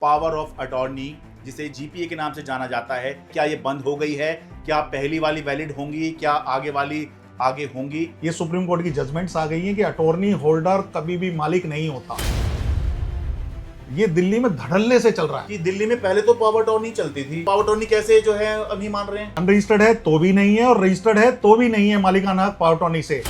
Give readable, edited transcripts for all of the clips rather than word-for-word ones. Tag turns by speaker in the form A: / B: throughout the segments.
A: Power of attorney जिसे GPA के नाम से जाना जाता है, क्या ये बंद हो गई है? क्या पहली वाली वैलिड होंगी? क्या आगे वाली आगे होंगी?
B: ये सुप्रीम कोर्ट की जजमेंट्स आ गई हैं कि अटॉर्नी होल्डर कभी भी मालिक नहीं होता। ये दिल्ली में धड़ल्ले से चल रहा है
A: कि दिल्ली में पहले तो पावर अटॉर्नी चलती थी, पावर अटॉर्नी कैसे जो है अभी मान रहे हैं?
B: अनरजिस्टर्ड है तो भी नहीं है और रजिस्टर्ड है तो भी नहीं है मालिकाना हक पावर अटॉर्नी से।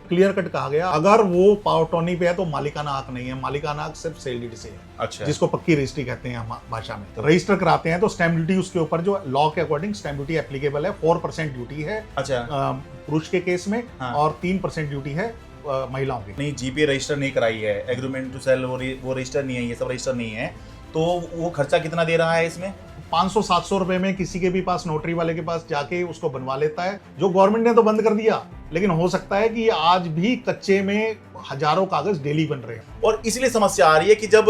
B: क्लियर कट कहा गया अगर वो पावर अटॉर्नी पे है तो मालिकाना हक नहीं है, मालिकाना हक सिर्फ सेल डीड से है।
A: अच्छा,
B: जिसको पक्की रजिस्ट्री कहते हैं भाषा में। तो रजिस्टर कराते हैं तो स्टैंप ड्यूटी उसके ऊपर जो लॉ के अकॉर्डिंग स्टैंप ड्यूटी एप्लीकेबल है। 4% ड्यूटी है
A: अच्छा
B: पुरुष के केस में
A: हाँ।
B: और 3% ड्यूटी है महिलाओं की।
A: नहीं, जीपीए रजिस्टर नहीं कराई है, एग्रीमेंट टू सेल वो रजिस्टर नहीं है, ये सब रजिस्टर नहीं है, तो वो खर्चा कितना दे रहा है इसमें?
B: 500-700 रुपए में किसी के भी पास नोटरी वाले के पास जाके उसको बनवा लेता है, जो गवर्नमेंट ने तो बंद कर दिया, लेकिन हो सकता है कि आज भी कच्चे में हजारों कागज डेली बन रहे हैं।
A: और इसलिए समस्या आ रही है कि जब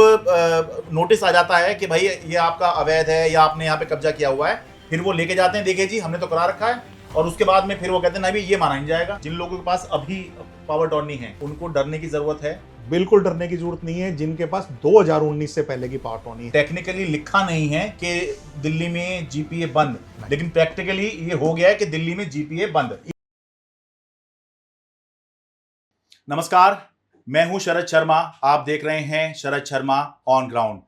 A: नोटिस आ जाता है कि भाई ये आपका अवैध है या आपने यहाँ पे कब्जा किया हुआ है, फिर वो लेके जाते हैं, देखिए जी हमने तो करा रखा है, और उसके बाद में फिर वो कहते हैं नहीं भी ये माना नहीं जाएगा। जिन लोगों के पास अभी पावर अटॉर्नी है उनको डरने की जरूरत है?
B: बिल्कुल डरने की जरूरत नहीं है। जिनके पास 2019 से पहले की पावर अटॉर्नी है।
A: टेक्निकली लिखा नहीं है कि दिल्ली में जीपीए बंद, लेकिन प्रैक्टिकली ये हो गया है कि दिल्ली में जीपीए बंद। नमस्कार, मैं हूं शरद शर्मा, आप देख रहे हैं शरद शर्मा ऑन ग्राउंड।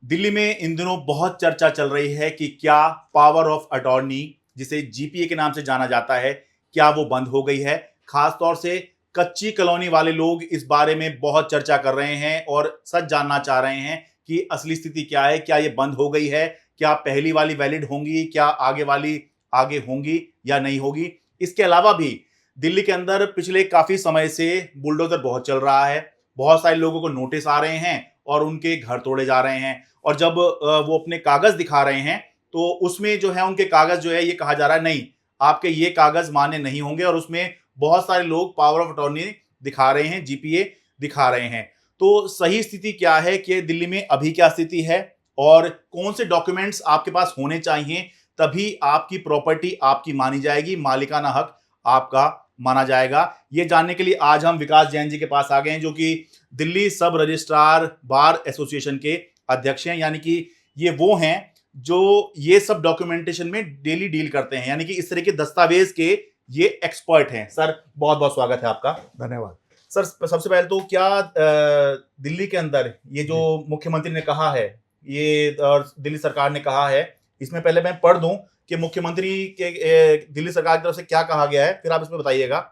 A: दिल्ली में इन दिनों बहुत चर्चा चल रही है कि क्या पावर ऑफ अटॉर्नी जिसे जीपीए के नाम से जाना जाता है, क्या वो बंद हो गई है? खासतौर से कच्ची कॉलोनी वाले लोग इस बारे में बहुत चर्चा कर रहे हैं और सच जानना चाह रहे हैं कि असली स्थिति क्या है। क्या ये बंद हो गई है? क्या पहली वाली वैलिड होंगी? क्या आगे वाली आगे होंगी या नहीं होगी? इसके अलावा भी दिल्ली के अंदर पिछले काफी समय से बुलडोजर बहुत चल रहा है, बहुत सारे लोगों को नोटिस आ रहे हैं और उनके घर तोड़े जा रहे हैं, और जब वो अपने कागज दिखा रहे हैं तो उसमें जो है उनके कागज जो है ये कहा जा रहा है नहीं, आपके ये कागज मान्य नहीं होंगे, और उसमें बहुत सारे लोग पावर ऑफ अटॉर्नी दिखा रहे हैं, जीपीए दिखा रहे हैं। तो सही स्थिति क्या है कि दिल्ली में अभी क्या स्थिति है और कौन से डॉक्यूमेंट्स आपके पास होने चाहिए, तभी आपकी प्रॉपर्टी आपकी मानी जाएगी, मालिकाना हक आपका माना जाएगा। ये जानने के लिए आज हम विकास जैन जी के पास आ गए हैं, जो कि दिल्ली सब रजिस्ट्रार बार एसोसिएशन के अध्यक्ष हैं। यानी कि ये वो हैं जो ये सब डॉक्यूमेंटेशन में डेली डील करते हैं, यानी कि इस तरह के दस्तावेज के ये एक्सपर्ट हैं। सर, बहुत बहुत स्वागत है आपका।
B: धन्यवाद
A: सर, सबसे पहले तो क्या दिल्ली के अंदर ये जो मुख्यमंत्री ने कहा है, ये और दिल्ली सरकार ने कहा है, इसमें पहले मैं पढ़ दूं कि मुख्यमंत्री के दिल्ली सरकार की तरफ से क्या कहा गया है, फिर आप इसमें बताइएगा।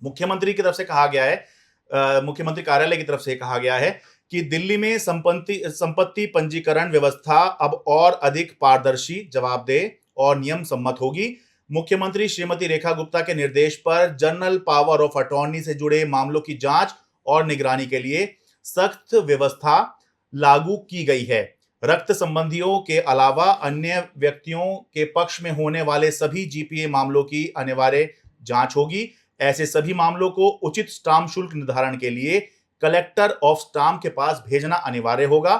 A: मुख्यमंत्री की तरफ से कहा गया है, मुख्यमंत्री कार्यालय की तरफ से कहा गया है कि दिल्ली में संपत्ति पंजीकरण व्यवस्था अब और अधिक पारदर्शी, जवाबदेह और नियम सम्मत होगी। मुख्यमंत्री श्रीमती रेखा गुप्ता के निर्देश पर जनरल पावर ऑफ अटॉर्नी से जुड़े मामलों की जांच और निगरानी के लिए सख्त व्यवस्था लागू की गई है। रक्त संबंधियों के अलावा अन्य व्यक्तियों के पक्ष में होने वाले सभी जीपीए मामलों की अनिवार्य जांच होगी। ऐसे सभी मामलों को उचित स्टाम्प शुल्क निर्धारण के लिए कलेक्टर ऑफ स्टाम्प के पास भेजना अनिवार्य होगा।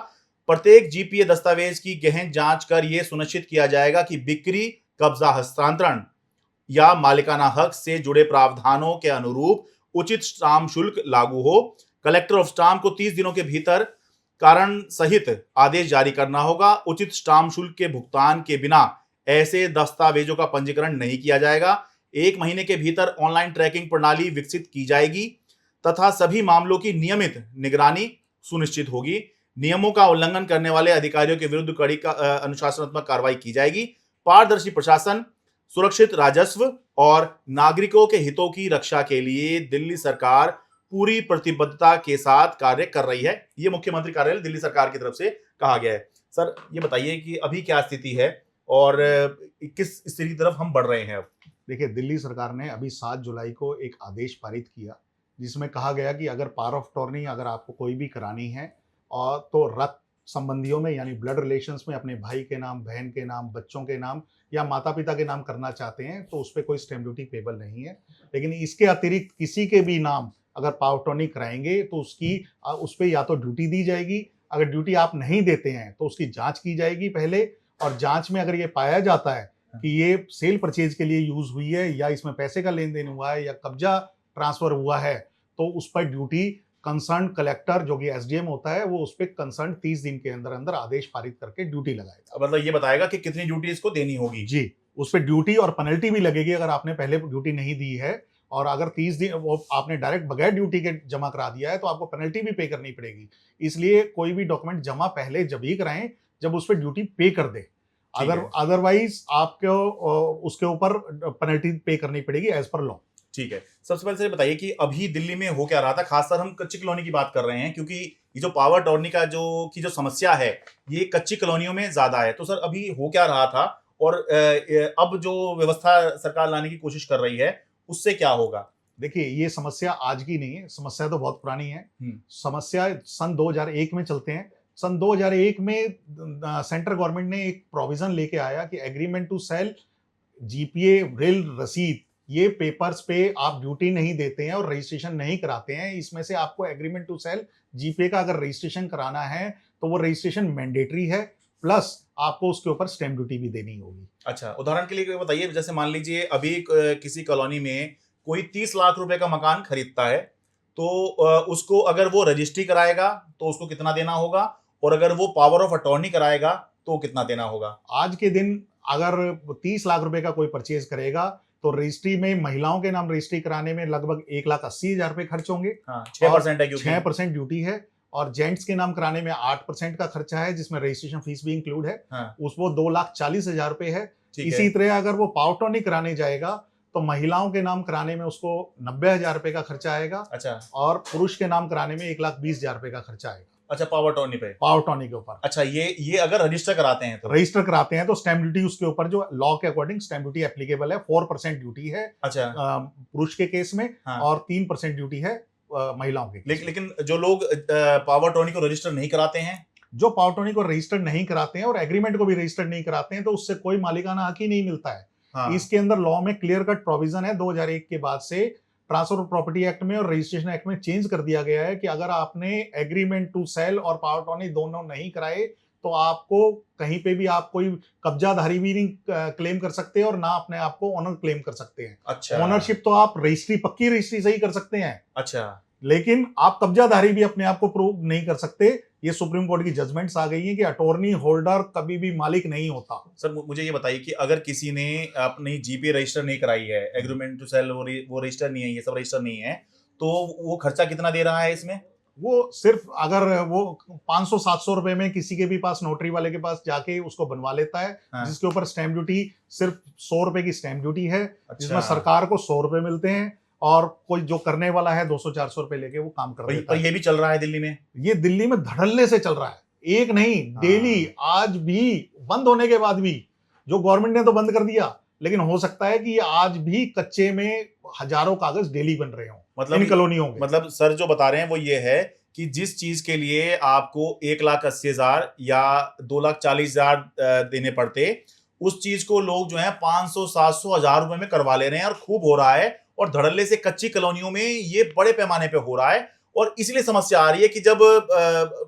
A: प्रत्येक जीपीए दस्तावेज की गहन जांच कर यह सुनिश्चित किया जाएगा कि बिक्री, कब्जा हस्तांतरण या मालिकाना हक से जुड़े प्रावधानों के अनुरूप उचित स्टाम्प शुल्क लागू हो। कलेक्टर ऑफ स्टाम्प को 30 दिनों के भीतर कारण सहित आदेश जारी करना होगा। उचित स्टाम्प शुल्क के भुगतान के बिना ऐसे दस्तावेजों का पंजीकरण नहीं किया जाएगा। 1 महीने के भीतर ऑनलाइन ट्रैकिंग प्रणाली विकसित की जाएगी तथा सभी मामलों की नियमित निगरानी सुनिश्चित होगी। नियमों का उल्लंघन करने वाले अधिकारियों के विरुद्ध कड़ी अनुशासनात्मक कार्रवाई की जाएगी। पारदर्शी प्रशासन, सुरक्षित राजस्व और नागरिकों के हितों की रक्षा के लिए दिल्ली सरकार पूरी प्रतिबद्धता के साथ कार्य कर रही है। ये मुख्यमंत्री कार्यालय दिल्ली सरकार की तरफ से कहा गया है। सर, ये बताइए कि अभी क्या स्थिति है और किस स्थिति की तरफ हम बढ़ रहे हैं अब?
B: देखिए, दिल्ली सरकार ने अभी 7 जुलाई को एक आदेश पारित किया जिसमें कहा गया कि अगर पावर ऑफ अटॉर्नी अगर आपको कोई भी करानी है और तो रक्त संबंधियों में यानी ब्लड रिलेशंस में अपने भाई के नाम, बहन के नाम, बच्चों के नाम या माता पिता के नाम करना चाहते हैं तो उस पर कोई स्टैम्प ड्यूटी पेबल नहीं है। लेकिन इसके अतिरिक्त किसी के भी नाम अगर पावर अटॉर्नी कराएंगे तो उस पर या तो ड्यूटी दी जाएगी। अगर ड्यूटी आप नहीं देते हैं तो उसकी जांच की जाएगी पहले, और जांच में अगर ये पाया जाता है कि ये सेल परचेज के लिए यूज हुई है या इसमें पैसे का लेन देन हुआ है या कब्जा ट्रांसफर हुआ है तो उस पर ड्यूटी कंसर्न कलेक्टर जो कि एसडीएम होता है वो उस पर कंसर्न 30 दिन के अंदर अंदर आदेश पारित करके ड्यूटी लगाएगा।
A: मतलब ये बताएगा कि कितनी ड्यूटी इसको देनी होगी।
B: जी, उस पर ड्यूटी और पेनल्टी भी लगेगी अगर आपने पहले ड्यूटी नहीं दी है, और अगर 30 दिन वो आपने डायरेक्ट बगैर ड्यूटी के जमा करा दिया है तो आपको पेनल्टी भी पे करनी पड़ेगी। इसलिए कोई भी डॉक्यूमेंट जमा पहले जब ही कराएं जब उस पर ड्यूटी पे कर दे, अदरवाइज आपको उसके ऊपर पेनल्टी पे करनी पड़ेगी एज पर लॉ।
A: ठीक है, सबसे पहले से बताइए कि अभी दिल्ली में हो क्या रहा था। खासकर हम कच्ची कॉलोनी की बात कर रहे हैं क्योंकि ये जो पावर अटॉर्नी का जो समस्या है ये कच्ची कॉलोनियों में ज्यादा है। तो सर अभी हो क्या रहा था और अब जो व्यवस्था सरकार लाने की कोशिश कर रही है उससे क्या होगा?
B: देखिए, ये समस्या आज की नहीं है, समस्या तो बहुत पुरानी है। समस्या सन 2001 में चलते हैं। सन 2001 में सेंट्रल गवर्नमेंट ने एक प्रोविजन लेके आया कि एग्रीमेंट टू सेल, जीपीए, रेल रसीद, ये पेपर्स पे आप ड्यूटी नहीं देते हैं और रजिस्ट्रेशन नहीं कराते हैं, इसमें से आपको एग्रीमेंट टू सेल, जीपीए का अगर रजिस्ट्रेशन कराना है तो वो रजिस्ट्रेशन मैंडेटरी है, प्लस आपको उसके ऊपर स्टैंप ड्यूटी भी देनी होगी।
A: अच्छा, उदाहरण के लिए बताइए, जैसे मान लीजिए अभी किसी कॉलोनी में कोई 30 लाख रुपए का मकान खरीदता है तो उसको अगर वो रजिस्ट्री कराएगा तो उसको कितना देना होगा, और अगर वो पावर ऑफ अटॉर्नी कराएगा तो कितना देना होगा?
B: आज के दिन अगर 30 लाख रुपए का कोई परचेज करेगा तो रजिस्ट्री में महिलाओं के नाम रजिस्ट्री कराने में लगभग 1,80,000 रुपए खर्च होंगे।
A: 6% है,
B: 6% ड्यूटी है। और जेंट्स के नाम कराने में 8% का खर्चा है जिसमें रजिस्ट्रेशन फीस भी इंक्लूड है। वो 2,40,000 रुपए है। इसी तरह अगर वो पावर अटॉर्नी कराने जाएगा तो महिलाओं के नाम कराने में उसको 90,000 रुपए का खर्चा आएगा।
A: अच्छा।
B: और पुरुष के नाम कराने में 1,20,000 रुपए का खर्चा आएगा।
A: अच्छा, पावर अटॉर्नी पे, पावर
B: अटॉर्नी के ऊपर।
A: अच्छा, ये अगर रजिस्टर कराते हैं
B: तो स्टैंप ड्यूटी उसके ऊपर जो लॉ के अकॉर्डिंग स्टैंप ड्यूटी एप्लीकेबल है, 4% ड्यूटी है।
A: अच्छा।
B: पुरुष के केस में। और 3% ड्यूटी है महिलाओं के।
A: लेकिन जो लोग पावर अटॉर्नी को रजिस्टर नहीं कराते हैं,
B: जो पावर अटॉर्नी को रजिस्टर नहीं कराते हैं और एग्रीमेंट को भी रजिस्टर नहीं कराते हैं तो उससे कोई मालिकाना हक ही नहीं मिलता है। इसके अंदर लॉ में क्लियर कट प्रोविजन है। 2001 के बाद से ट्रांसफर ऑफ प्रॉपर्टी एक्ट में और रजिस्ट्रेशन एक्ट में चेंज कर दिया गया है कि अगर आपने एग्रीमेंट टू सेल और पावर अटॉर्नी दोनों नहीं कराए तो आपको कहीं पे भी आप कोई कब्जाधारी भी नहीं क्लेम कर सकते और ना अपने आप को ओनर क्लेम कर सकते हैं।
A: अच्छा।
B: ओनरशिप तो आप रजिस्ट्री, पक्की रजिस्ट्री से ही कर सकते हैं।
A: अच्छा।
B: लेकिन आप कब्जाधारी भी अपने आप को प्रूव नहीं कर सकते। ये सुप्रीम कोर्ट की जजमेंट्स आ गई हैं कि अटॉर्नी होल्डर कभी भी मालिक नहीं होता।
A: सर मुझे ये बताइए कि अगर किसी ने अपनी जीपी रजिस्टर नहीं कराई है, एग्रीमेंट टू सेल वो रजिस्टर नहीं है, ये सब रजिस्टर नहीं है, तो वो खर्चा कितना दे रहा है इसमें?
B: वो सिर्फ अगर वो 500-700 रुपए में किसी के भी पास, नोटरी वाले के पास जाके उसको बनवा लेता है। जिसके ऊपर स्टैंप ड्यूटी सिर्फ 100 रुपए की स्टैंप ड्यूटी है। अच्छा। जिसमें सरकार को 100 रुपए मिलते हैं और कोई जो करने वाला है 200-400 रुपए लेके वो काम कर देता है।
A: ये भी चल रहा है दिल्ली में?
B: ये दिल्ली में धड़ल्ले से चल रहा है, एक नहीं, डेली। आज भी बंद होने के बाद भी, जो गवर्नमेंट ने तो बंद कर दिया, लेकिन हो सकता है कि आज भी कच्चे में हजारों कागज डेली बन रहे हो, मतलब इन कॉलोनियों में।
A: मतलब सर जो बता रहे हैं वो ये है कि जिस चीज के लिए आपको 1,80,000 या 2,40,000 देने पड़ते, उस चीज को लोग जो है 500, 700, 1,000 रुपए में करवा ले रहे हैं और खूब हो रहा है। और धड़ल्ले से कच्ची कॉलोनियों में ये बड़े पैमाने पे हो रहा है और इसलिए समस्या आ रही है कि जब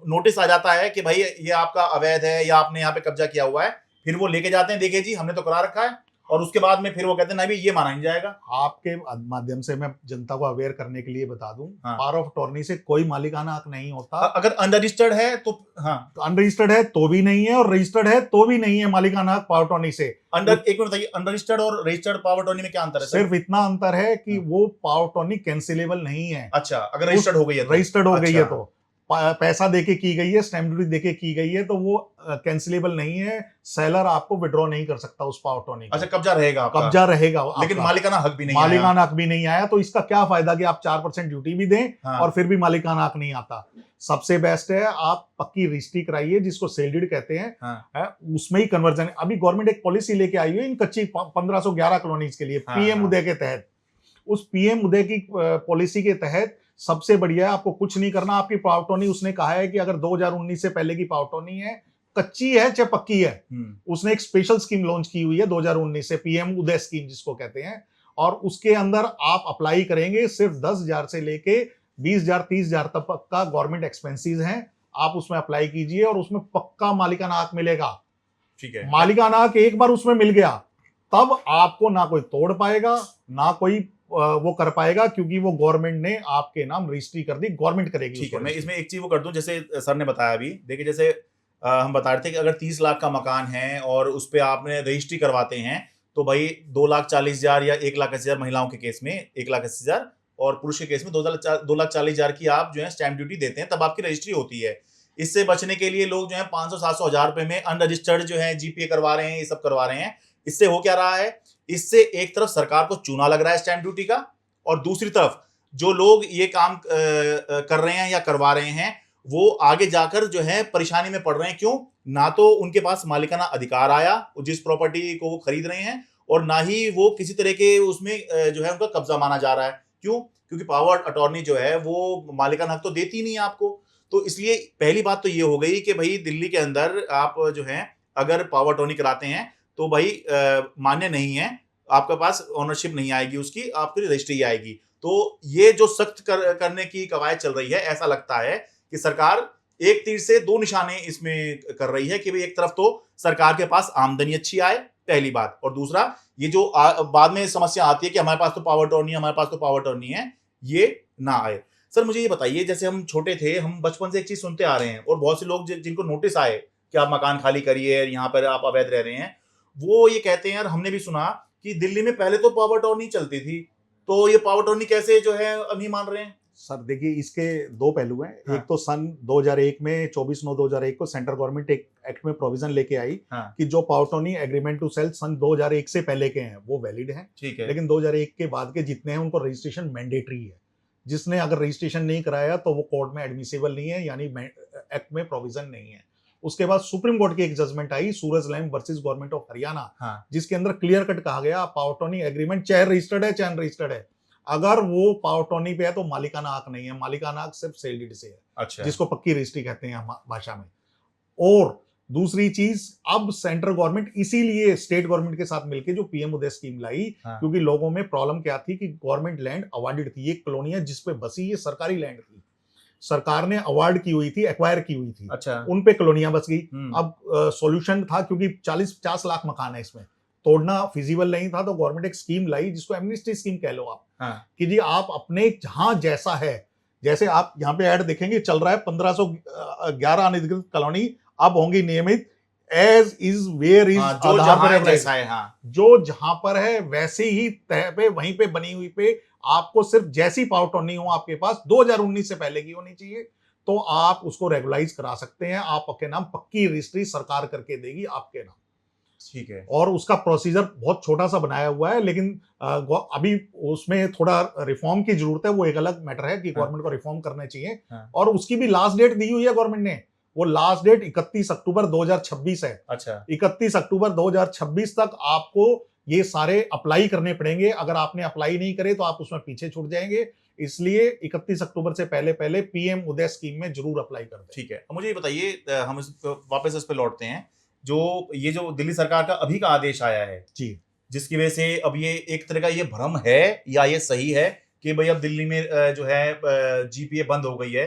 A: नोटिस आ जाता है कि भाई ये आपका अवैध है या आपने यहाँ पे कब्जा किया हुआ है, फिर वो लेके जाते हैं, देखिए जी हमने तो करा रखा है, और उसके बाद में फिर वो कहते हैं नहीं भाई ये माना नहीं जाएगा।
B: आपके माध्यम से मैं जनता को अवेयर करने के लिए बता दूं, पावर ऑफ अटॉर्नी से कोई मालिकाना हक नहीं होता।
A: अगर अनरजिस्टर्ड है तो
B: अनरजिस्टर्ड है तो भी नहीं है और रजिस्टर्ड है तो भी नहीं है मालिकाना हक पावर अटॉर्नी से।
A: एक मिनट बताइए, अनरजिस्टर्ड और रजिस्टर्ड पावर अटॉर्नी में क्या अंतर है?
B: सिर्फ इतना अंतर है कि वो पावर अटॉर्नी कैंसिलेबल नहीं है।
A: अच्छा, अगर रजिस्टर्ड हो गई है,
B: रजिस्टर्ड हो गई है तो पैसा देके की गई है, स्टैंप ड्यूटी देके की गई है, तो वो कैंसिलेबल नहीं है। सेलर आपको विड्रॉ नहीं कर सकता उस पावर अटॉर्नी।
A: अच्छा, कब्जा रहेगा,
B: कब्जा रहेगा,
A: लेकिन मालिकाना हक भी नहीं,
B: मालिकाना हक भी नहीं आया। तो इसका क्या फायदा कि आप 4% ड्यूटी भी दें और फिर भी मालिकाना हक नहीं आता। सबसे बेस्ट है आप पक्की रजिस्ट्री कराइए, जिसको सेल डीड कहते हैं, उसमें ही कन्वर्जन। अभी गवर्नमेंट एक पॉलिसी लेके आई है इन कच्ची 1511 कॉलोनीज के लिए, पीएम उदय के तहत। उस पीएम उदय की पॉलिसी के तहत सबसे बढ़िया है, आपको कुछ नहीं करना। आपकी पावर अटॉर्नी, उसने कहा है कि अगर 2019 से पहले की पावर अटॉर्नी है, कच्ची है चाहे पक्की है, उसने एक स्पेशल स्कीम लॉन्च की हुई है 2019 से, पीएम उदय स्कीम जिसको कहते हैं। और उसके अंदर आप अप्लाई करेंगे, सिर्फ 10,000 से लेके 20,000, 30,000 तक का गवर्नमेंट एक्सपेंसेस हैं। आप उसमें अप्लाई कीजिए और उसमें पक्का मालिकाना हक मिलेगा।
A: ठीक है,
B: मालिकाना हक एक बार उसमें मिल गया, तब आपको ना कोई तोड़ पाएगा, ना कोई वो कर पाएगा, क्योंकि वो गवर्नमेंट ने आपके नाम रजिस्ट्री कर दी, गवर्नमेंट करेगी।
A: ठीक है, मैं इसमें एक चीज वो कर दूं, जैसे सर ने बताया अभी, देखिए जैसे हम बता रहे थे कि अगर 30 लाख का मकान है और उस पर आपने रजिस्ट्री करवाते हैं तो भाई 2,40,000 या 1,80,000 महिलाओं के केस में 1,80,000 और पुरुष के केस में 2,40,000 की आप जो है स्टैंप ड्यूटी देते हैं, तब आपकी रजिस्ट्री होती है। इससे बचने के लिए लोग जो है 500-700,000 रुपए में अनरजिस्टर्ड जो है जीपीए करवा रहे हैं, ये सब करवा रहे हैं। इससे हो क्या रहा है, इससे एक तरफ सरकार को चूना लग रहा है स्टैंप ड्यूटी का, और दूसरी तरफ जो लोग ये काम कर रहे हैं या करवा रहे हैं वो आगे जाकर जो है परेशानी में पड़ रहे हैं। क्यों? ना तो उनके पास मालिकाना अधिकार आया जिस प्रॉपर्टी को वो खरीद रहे हैं, और ना ही वो किसी तरह के उसमें जो है उनका कब्जा माना जा रहा है। क्यों? क्योंकि पावर अटॉर्नी जो है वो मालिकाना हक तो देती नहीं है आपको। तो इसलिए पहली बात तो ये हो गई कि भाई दिल्ली के अंदर आप जो है अगर पावर अटॉर्नी कराते हैं तो भाई मान्य नहीं है, आपके पास ओनरशिप नहीं आएगी, उसकी आपकी रजिस्ट्री आएगी। तो ये जो सख्त करने की कवायद चल रही है, ऐसा लगता है कि सरकार एक तीर से दो निशाने इसमें कर रही है कि भाई एक तरफ तो सरकार के पास आमदनी अच्छी आए, पहली बात, और दूसरा ये जो बाद में समस्या आती है कि हमारे पास तो पावर अटॉर्नी है, हमारे पास तो पावर अटॉर्नी है, ये ना आए। सर मुझे ये बताइए, जैसे हम छोटे थे, हम बचपन से एक चीज सुनते आ रहे हैं और बहुत से लोग जिनको नोटिस आए कि आप मकान खाली करिए, यहाँ पर आप अवैध रह रहे हैं, वो ये कहते हैं, और हमने भी सुना कि दिल्ली में पहले तो पावर अटॉर्नी चलती थी, तो ये पावर अटॉर्नी कैसे जो है अब नहीं मान रहे हैं?
B: सर देखिए, इसके दो पहलू हैं।
A: हाँ।
B: एक तो सन 2001 में 24/9/2001 को सेंट्रल गवर्नमेंट एक एक्ट में प्रोविजन लेके आई कि जो power attorney agreement to sale सन 2001 से पहले के हैं वो वैलिड हैं।
A: ठीक है।
B: लेकिन 2001 के बाद के जितने हैं उनको रजिस्ट्रेशन मैंडेटरी है। जिसने अगर रजिस्ट्रेशन नहीं कराया तो वो कोर्ट में एडमिसिबल नहीं है, यानी एक्ट में प्रोविजन नहीं है। उसके बाद सुप्रीम कोर्ट की एक जजमेंट आई, Suraj lamp versus government of Haryana, जिसके अंदर क्लियर कट कहा गया पावर अटॉर्नी एग्रीमेंट चाहे रजिस्टर्ड है चाहे अनरजिस्टर्ड है, अगर वो पावर अटॉर्नी पे है तो मालिकाना हक नहीं है, मालिकाना हक सिर्फ सेल डीड से है।
A: अच्छा।
B: जिसको पक्की रजिस्ट्री कहते हैं भाषा में। और दूसरी चीज, अब सेंट्रल गवर्नमेंट इसीलिए स्टेट गवर्नमेंट के साथ मिलकर जो पीएम उदय स्कीम लाई, क्योंकि लोगों में प्रॉब्लम क्या थी कि गवर्नमेंट लैंड अवार्डेड थी, ये कॉलोनियां जिसपे बसी ये सरकारी लैंड थी, सरकार ने अवार्ड की हुई थी, एक्वायर की हुई थी।
A: अच्छा।
B: उन पे कॉलोनियां बस गई। अब सॉल्यूशन था, क्योंकि 40-50 लाख मकान है, इसमें तोड़ना फिजिबल नहीं था, तो गवर्नमेंट एक स्कीम लाई जिसको एमनेस्टी स्कीम कह लो आप, कि जी आप अपने जहां जैसा है, जैसे आप यहाँ पे ऐड देखेंगे चल रहा है 1511 अनधिकृत कॉलोनी अब होंगी नियमित, एज इज वेयर इज,
A: जो जहां जैसा है,
B: जो जहां पर है वैसे ही तह पे वहीं पे बनी हुई पे आपको सिर्फ जैसी पावर अटॉर्नी हो आपके पास 2019 से पहले की होनी चाहिए, तो आप उसको रेगुलाइज करा सकते हैं। आप आपके नाम पक्की रजिस्ट्री सरकार करके देगी आपके नाम।
A: ठीक है।
B: और उसका प्रोसीजर बहुत छोटा सा बनाया हुआ है, लेकिन अभी उसमें थोड़ा रिफॉर्म की जरूरत है, वो एक अलग मैटर है कि गवर्नमेंट को रिफॉर्म करना चाहिए। और उसकी भी लास्ट डेट दी हुई है गवर्नमेंट ने, वो लास्ट डेट 31 अक्टूबर 2026 है।
A: अच्छा।
B: 31 अक्टूबर 2026 तक आपको ये सारे अप्लाई करने पड़ेंगे। अगर आपने अप्लाई नहीं करे तो आप उसमें पीछे छूट जाएंगे, इसलिए 31 अक्टूबर से पहले पहले पीएम उदय स्कीम में जरूर अप्लाई कर दें।
A: ठीक है, मुझे ये बताइए, हम वापस इस पे लौटते हैं, ये जो दिल्ली सरकार का अभी का आदेश आया है
B: जी,
A: जिसकी वजह से अब ये एक तरह का ये भ्रम है या ये सही है कि भाई अब दिल्ली में जो है जीपीए बंद हो गई है,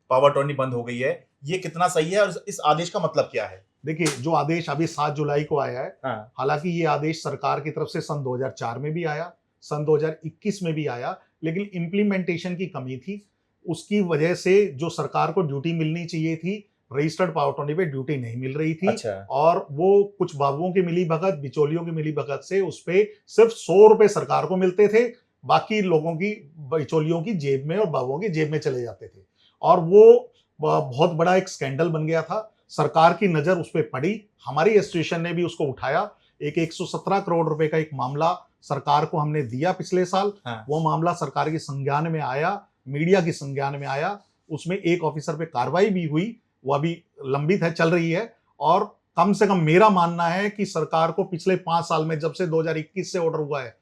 A: पावर अटॉर्नी बंद हो गई है, ये कितना सही है और इस आदेश का मतलब क्या है?
B: देखिए, जो आदेश अभी 7 जुलाई को आया है, हालांकि ये आदेश सरकार की तरफ से सन 2004 में भी आया, सन 2021 में भी आया, लेकिन इंप्लीमेंटेशन की कमी थी। उसकी वजह से जो सरकार को ड्यूटी मिलनी चाहिए थी, रजिस्टर्ड पावर अटॉर्नी पे ड्यूटी नहीं मिल रही थी।
A: अच्छा।
B: और वो कुछ बाबुओं की मिली भगत, बिचौलियों की मिली भगत से उस पे सिर्फ 100 रुपए सरकार को मिलते थे, बाकी लोगों की, बिचौलियों की जेब में और बाबुओं की जेब में चले जाते थे। और वो बहुत बड़ा एक स्कैंडल बन गया था। सरकार की नजर उस पर पड़ी, हमारी एसोसिएशन ने भी उसको उठाया। एक 117 करोड़ रुपए का एक मामला सरकार को हमने दिया पिछले साल। वो मामला सरकार के संज्ञान में आया, मीडिया के संज्ञान में आया, उसमें एक ऑफिसर पे कार्रवाई भी हुई, वो अभी लंबित है, चल रही है। और कम से कम मेरा मानना है कि सरकार को पिछले 5 साल में, जब से 2021 से ऑर्डर हुआ है,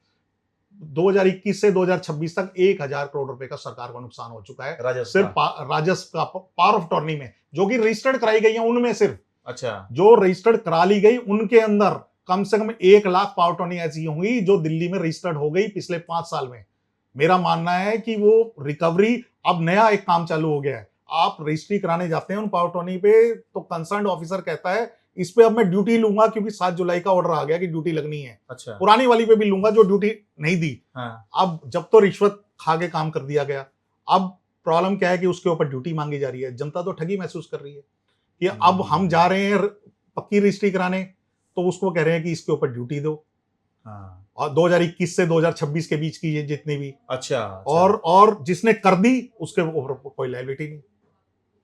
B: 2021 से 2026 तक 1000 करोड़ रुपए का सरकार को नुकसान हो चुका है, सिर्फ राजस्व का पावर ऑफ अटॉर्नी में, जो कि रजिस्टर्ड कराई गई है उनमें सिर्फ।
A: अच्छा।
B: जो रजिस्टर्ड करा ली गई उनके अंदर कम से कम 1 लाख पावर अटॉर्नी ऐसी होंगी जो दिल्ली में रजिस्टर्ड हो गई पिछले 5 साल में। मेरा मानना है कि वो रिकवरी, अब नया एक काम चालू हो गया है। आप रजिस्ट्री कराने जाते हैं उन पावर अटॉर्नी पे, तो कंसर्न ऑफिसर कहता है इस पे अब मैं ड्यूटी लूंगा क्योंकि 7 जुलाई का ऑर्डर आ गया कि ड्यूटी लगनी है।
A: अच्छा।
B: पुरानी वाली पे भी लूंगा जो ड्यूटी नहीं दी।
A: हाँ।
B: अब जब तो रिश्वत खा के काम कर दिया गया, अब प्रॉब्लम क्या है कि उसके ऊपर ड्यूटी मांगी जा रही है। जनता तो ठगी महसूस कर रही है कि अब हम जा रहे हैं पक्की रजिस्ट्री कराने, तो उसको कह रहे हैं कि इसके ऊपर ड्यूटी दो।
A: हाँ।
B: और 2021 से 2026 के बीच की ये जितनी भी,
A: अच्छा।
B: और जिसने कर दी उसके ऊपर कोई लायबिलिटी नहीं।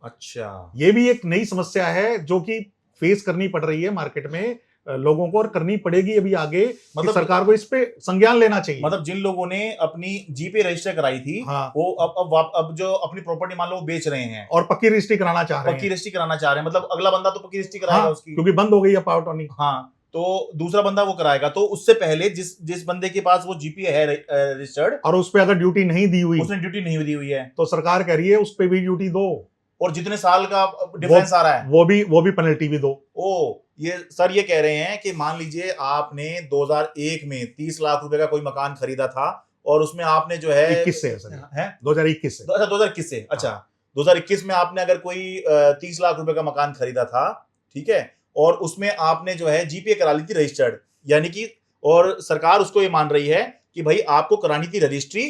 A: अच्छा।
B: ये भी एक नई समस्या है जो कि फेस करनी पड़ रही है मार्केट में लोगों को, और करनी पड़ेगी अभी आगे। मतलब सरकार को इस पे संज्ञान लेना चाहिए।
A: मतलब जिन लोगों ने अपनी जीपे रजिस्टर कराई थी,
B: हाँ,
A: वो अब जो अपनी प्रॉपर्टी मान लो वो बेच रहे हैं
B: और पक्की रजिस्ट्री कराना चाह रहे हैं,
A: पक्की रजिस्ट्री कराना चाह रहे हैं, मतलब अगला बंदा तो पक्की रजिस्ट्री कराएगा उसकी,
B: क्योंकि बंद हो गई है पावर टर्नी।
A: हाँ, तो दूसरा बंदा वो कराएगा। तो उससे पहले जिस बंदे के पास वो जीपीए है रजिस्टर्ड,
B: और उस पे अगर ड्यूटी नहीं दी हुई,
A: उसने ड्यूटी नहीं दी हुई है,
B: तो सरकार कह रही है उस पे भी ड्यूटी दो,
A: और जितने साल का डिफरेंस आ रहा है
B: वो भी पेनल्टी भी दो।
A: ये सर ये कह रहे हैं कि मान लीजिए आपने 2001 में 30 लाख रुपए का कोई मकान खरीदा था, और उसमें आपने जो है
B: 21 से है 2021 से,
A: अच्छा 2021 से, अच्छा 2021 में आपने अगर कोई 30 लाख रुपए का मकान खरीदा था, ठीक है, और उसमें आपने जो है जीपीए करा ली थी रजिस्टर्ड, यानी कि, और सरकार उसको ये मान रही है कि भाई आपको करानी थी रजिस्ट्री,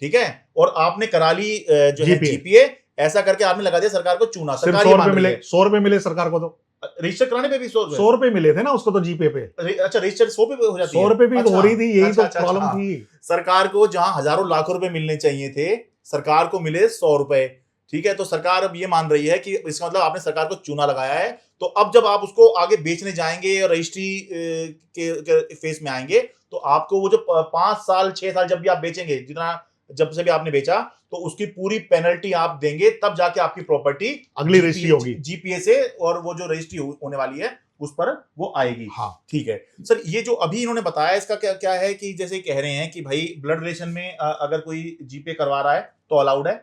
A: ठीक है, और आपने करा ली जो है जीपीए, ऐसा करके आपने लगा दिया सरकार को चूना। सरकार
B: 100 रुपए मिले सरकार को, तो
A: रजिस्टर कराने पे भी
B: 100 रुपए मिले थे ना उसको तो जीपे पे।
A: अच्छा, रजिस्टर 100 पे हो जाती है,
B: 100 रुपए भी हो रही थी, यही तो प्रॉब्लम थी।
A: सरकार को जहां हजारों लाख रुपए मिलने चाहिए थे, सरकार को मिले 100 रुपए, ठीक है। तो सरकार अब ये मान रही है कि इसका मतलब आपने सरकार को चूना लगाया है। तो अब जब आप उसको आगे बेचने जाएंगे और रजिस्ट्री के फेस में आएंगे, तो आपको वो जो 5 साल 6 साल जब भी आप बेचेंगे, जितना जब से भी आपने बेचा, तो उसकी पूरी पेनल्टी आप देंगे, तब जाके आपकी प्रॉपर्टी
B: अगली रजिस्ट्री होगी
A: जीपीए से, और वो जो रजिस्ट्री होने वाली है उस पर वो आएगी।
B: हाँ,
A: ठीक है सर। ये जो अभी इन्होंने बताया, इसका क्या क्या है कि जैसे कह रहे हैं कि भाई ब्लड रिलेशन में अगर कोई जीपीए करवा रहा है तो अलाउड है।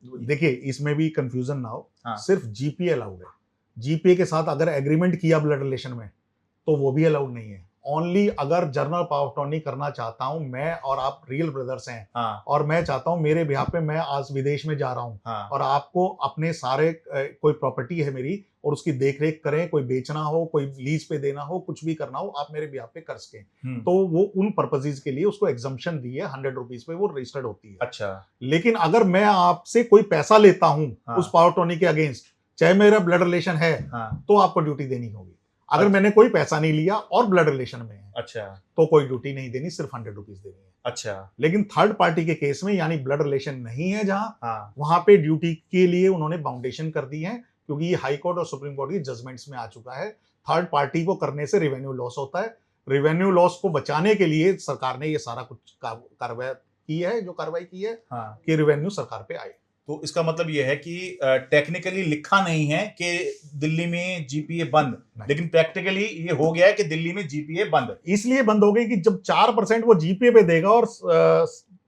B: देखिए इसमें भी कंफ्यूजन ना हो।
A: हाँ।
B: सिर्फ जीपीए अलाउड है। जीपीए के साथ अगर एग्रीमेंट किया ब्लड रिलेशन में, तो वो भी अलाउड नहीं है। ओनली अगर जर्नल पावर टर्नी करना चाहता हूं मैं, और आप रियल ब्रदर्स हैं,
A: हाँ।
B: और मैं चाहता हूं मेरे बिहाफ पे, मैं आज विदेश में जा रहा हूं,
A: हाँ।
B: और आपको अपने सारे कोई प्रॉपर्टी है मेरी, और उसकी देखरेख करें, कोई बेचना हो, कोई लीज पे देना हो, कुछ भी करना हो, आप मेरे बिहाफ पे कर सकें, तो वो उन पर्पसेज के लिए उसको एग्जम्पशन दी है। 100 रुपीज पे वो रजिस्टर्ड होती है।
A: अच्छा।
B: लेकिन अगर मैं आपसे कोई पैसा लेता हूं उस पावर टर्नी के अगेंस्ट, चाहे मेरा ब्लड रिलेशन है, तो आपको ड्यूटी देनी होगी। अगर मैंने कोई पैसा नहीं लिया और ब्लड रिलेशन में है,
A: अच्छा,
B: तो कोई ड्यूटी नहीं देनी, सिर्फ 100 रुपीज देनी है।
A: अच्छा।
B: लेकिन थर्ड पार्टी के केस में, यानी ब्लड रिलेशन नहीं है जहां, वहां पे ड्यूटी के लिए उन्होंने बाउंडेशन कर दी है, क्योंकि ये हाई कोर्ट और सुप्रीम कोर्ट की जजमेंट्स में आ चुका है। थर्ड पार्टी को करने से रेवेन्यू लॉस होता है। रेवेन्यू लॉस को बचाने के लिए सरकार ने ये सारा कुछ कार्रवाई की है कि रेवेन्यू सरकार पे आए।
A: तो इसका मतलब यह है कि टेक्निकली लिखा नहीं है कि दिल्ली में जीपीए बंद, लेकिन प्रैक्टिकली ये हो गया है कि दिल्ली में जीपीए बंद।
B: इसलिए बंद हो गई कि जब 4% वो जीपीए पे देगा और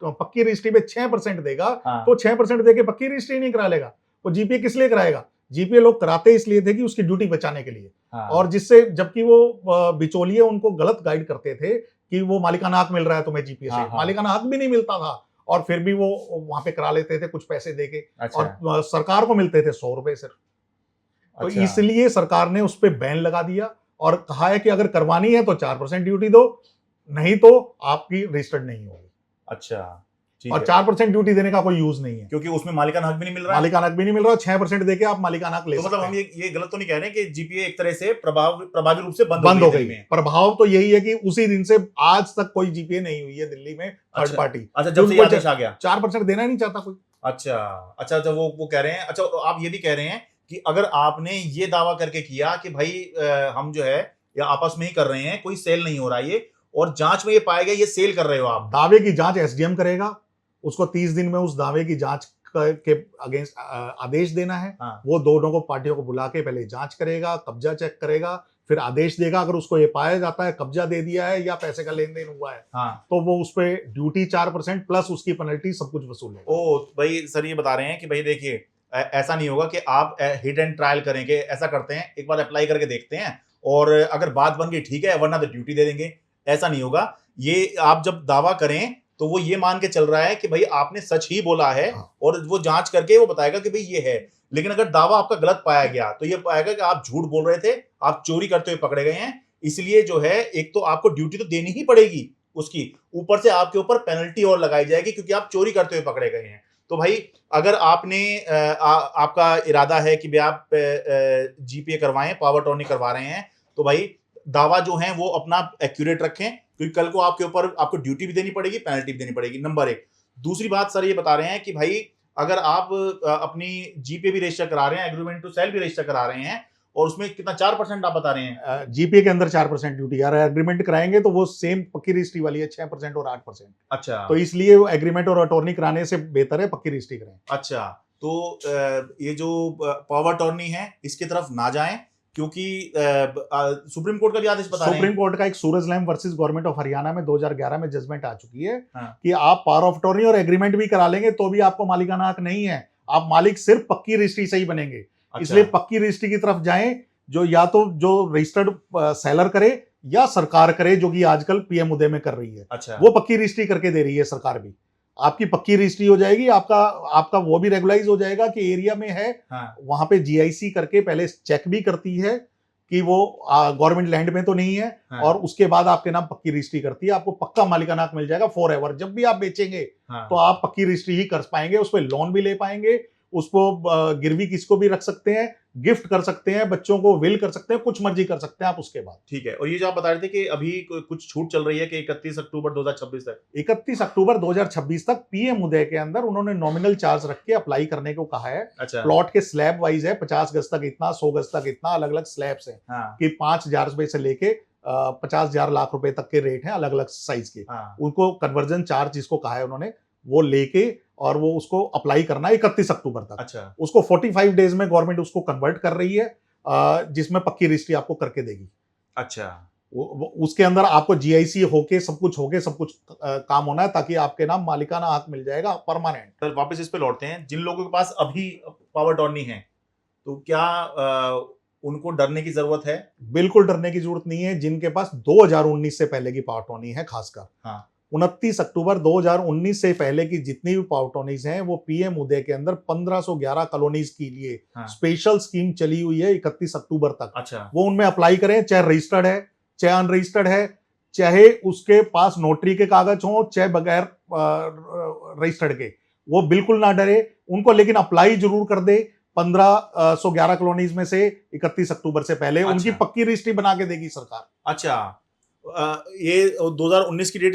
B: पक्की रजिस्ट्री पे 6% देगा, तो 6% देके पक्की रजिस्ट्री नहीं करा लेगा। वो जीपीए किस लिए कराएगा? जीपीए लोग कराते इसलिए थे कि उसकी ड्यूटी बचाने के लिए, और जिससे, जबकि वो बिचौलिए उनको गलत गाइड करते थे कि वो मालिकाना हक मिल रहा है तुम्हें जीपीए से। मालिकाना हक भी नहीं मिलता था, और फिर भी वो वहां पे करा लेते थे कुछ पैसे देके। अच्छा। और सरकार को मिलते थे 100 रुपए सिर्फ। तो अच्छा। इसलिए सरकार ने उस पर बैन लगा दिया और कहा है कि अगर करवानी है तो 4% ड्यूटी दो, नहीं तो आपकी रजिस्टर्ड नहीं होगी।
A: अच्छा।
B: और 4% ड्यूटी देने का कोई यूज नहीं है,
A: क्योंकि उसमें मालिकाना हक भी नहीं मिल रहा है।
B: मालिकाना हक भी नहीं मिल रहा, 6% देके आप मालिकाना हक ले सकते हैं।
A: मतलब हम ये गलत तो नहीं कह रहे हैं कि जीपीए एक तरह से प्रभावी रूप से बंद हो गई है।
B: प्रभाव तो यही है कि उसी दिन से आज तक कोई जीपीए नहीं हुई है दिल्ली में थर्ड पार्टी।
A: अच्छा, जब से आदेश आ गया
B: 4% देना ही नहीं चाहता कोई।
A: अच्छा, जब वो कह रहे हैं। अच्छा, आप ये भी कह रहे हैं कि अगर आपने ये दावा करके किया कि भाई हम जो है या आपस में ही कर रहे हैं, कोई सेल नहीं हो रहा है, और जांच में ये पाया गया ये सेल कर रहे हो आप,
B: दावे की जांच एसडीएम करेगा, उसको 30 दिन में उस दावे की जांच के अगेंस्ट आदेश देना है। वो दोनों को पार्टियों को बुला के पहले जांच करेगा, कब्जा चेक करेगा, फिर आदेश देगा। अगर उसको ये पाया जाता है कब्जा दे दिया है या पैसे का लेन देन हुआ है, तो वो उस पर ड्यूटी 4% प्लस उसकी पेनल्टी सब कुछ वसूलेगा।
A: ओ भाई सर, ये बता रहे हैं कि भाई देखिए, ऐसा नहीं होगा कि आप हिट एंड ट्रायल करेंगे। ऐसा करते हैं, एक बार अप्लाई करके देखते हैं, और अगर बात बन गई ठीक है, वरना तो ड्यूटी दे देंगे। ऐसा नहीं होगा। ये आप जब दावा करें तो वो ये मान के चल रहा है कि भाई आपने सच ही बोला है, और वो जांच करके वो बताएगा कि भाई ये है। लेकिन अगर दावा आपका गलत पाया गया तो ये पाएगा कि आप झूठ बोल रहे थे, आप चोरी करते हुए पकड़े गए हैं, इसलिए जो है एक तो आपको ड्यूटी तो देनी ही पड़ेगी उसकी, ऊपर से आपके ऊपर पेनल्टी और लगाई जाएगी क्योंकि आप चोरी करते हुए पकड़े गए हैं। तो भाई अगर आपने आपका इरादा है कि भाई आप जीपीए करवाएं, पावर टर्नी करवा रहे हैं, तो भाई दावा जो है वो अपना एक्यूरेट रखें, क्योंकि कल को आपके ऊपर आपको ड्यूटी भी देनी पड़ेगी, पेनल्टी भी देनी पड़ेगी, नंबर एक। दूसरी बात सर ये बता रहे हैं कि भाई अगर आप अपनी जीपे भी रजिस्टर करा रहे हैं, एग्रीमेंट टू सेल भी रजिस्टर करा रहे हैं, और उसमें कितना 4% आप बता रहे हैं
B: जीपीए के अंदर 4% ड्यूटी आ रहा है, एग्रीमेंट कराएंगे तो वो सेम पक्की रजिस्ट्री वाली है 6% और 8%।
A: अच्छा,
B: तो इसलिए वो एग्रीमेंट और अटॉर्नी कराने से बेहतर है पक्की रजिस्ट्री कराएं।
A: अच्छा, तो ये जो पावर टर्नी है इसकी तरफ ना जाएं, क्योंकि सुप्रीम कोर्ट का भी आदेश बता रहे हैं।
B: सुप्रीम कोर्ट का एक Suraj Lamp versus government of Haryana में 2011 में जजमेंट आ चुकी है
A: हाँ।
B: कि आप पावर ऑफ अटॉर्नी और एग्रीमेंट भी करा लेंगे तो भी आपको मालिकाना हक नहीं है, आप मालिक सिर्फ पक्की रजिस्ट्री से ही बनेंगे।
A: अच्छा।
B: इसलिए पक्की रजिस्ट्री की तरफ जाएं, जो या तो जो रजिस्टर्ड सेलर करे या सरकार करे, जो कि आजकल पीएम उदय में कर रही है।
A: अच्छा।
B: वो पक्की रजिस्ट्री करके दे रही है सरकार भी, आपकी पक्की रजिस्ट्री हो जाएगी, आपका वो भी रेगुलाइज हो जाएगा कि एरिया में है।
A: हाँ।
B: वहां पे जीआईसी करके पहले चेक भी करती है कि वो गवर्नमेंट लैंड में तो नहीं है।
A: हाँ।
B: और उसके बाद आपके नाम पक्की रजिस्ट्री करती है, आपको पक्का मालिकाना हक मिल जाएगा फॉर एवर। जब भी आप बेचेंगे
A: हाँ।
B: तो आप पक्की रजिस्ट्री ही कर पाएंगे, उस पर लोन भी ले पाएंगे, उसको गिरवी किसको भी रख सकते हैं, गिफ्ट कर सकते हैं, बच्चों को विल कर सकते हैं, कुछ मर्जी कर सकते हैं आप उसके बाद।
A: ठीक है। और ये जो आप बता रहे थे कि अभी कुछ छूट चल रही है कि 31 अक्टूबर 2026 तक,
B: 31 अक्टूबर 2026 तक पीएम उदय के अंदर उन्होंने नॉमिनल चार्ज रख के अप्लाई करने को कहा है।
A: अच्छा।
B: प्लॉट के स्लैब वाइज है, 50 गज तक इतना, 100 गज तक इतना, अलग अलग स्लैब्स हैं।
A: हाँ।
B: कि 5,000 रुपए से लेके 50,000 लाख रुपए तक के रेट हैं अलग अलग साइज के।
A: हाँ।
B: उनको कन्वर्जन चार्ज जिसको कहा है उन्होंने, वो लेके और वो उसको अप्लाई करना है 31 अक्टूबर तक।
A: अच्छा।
B: उसको 45 डेज में गवर्नमेंट उसको कन्वर्ट कर रही है, जिसमें पक्की रजिस्ट्री आपको करके देगी।
A: अच्छा।
B: उसके अंदर आपको जीआईसी होके सब कुछ काम होना है, ताकि आपके नाम मालिकाना हक मिल जाएगा परमानेंट।
A: सर वापस इस पे लौटते हैं, जिन लोगों के पास अभी पावर टर्नी है तो क्या उनको डरने की जरूरत है?
B: बिल्कुल डरने की जरूरत नहीं है। जिनके पास 2019 से पहले की पावर टर्नी है, खासकर
A: हाँ।
B: 29 अक्टूबर 2019 से पहले की जितनी भी पावर टर्नीज हैं, वो पीएम उदय के अंदर 1511 कॉलोनीज के लिए
A: हाँ।
B: स्पेशल स्कीम चली हुई है 31 अक्टूबर तक।
A: अच्छा।
B: वो उनमें अप्लाई करें, चाहे रजिस्टर्ड है चाहे अनरजिस्टर्ड है, चाहे उसके पास नोटरी के कागज हो चाहे बगैर रजिस्टर्ड के, वो बिल्कुल ना डरे उनको, लेकिन अप्लाई जरूर कर दे 1511 कॉलोनीज में से 31 अक्टूबर से पहले।
A: अच्छा।
B: उनकी पक्की रजिस्ट्री बना के देगी सरकार।
A: अच्छा। ये 2019 की डेट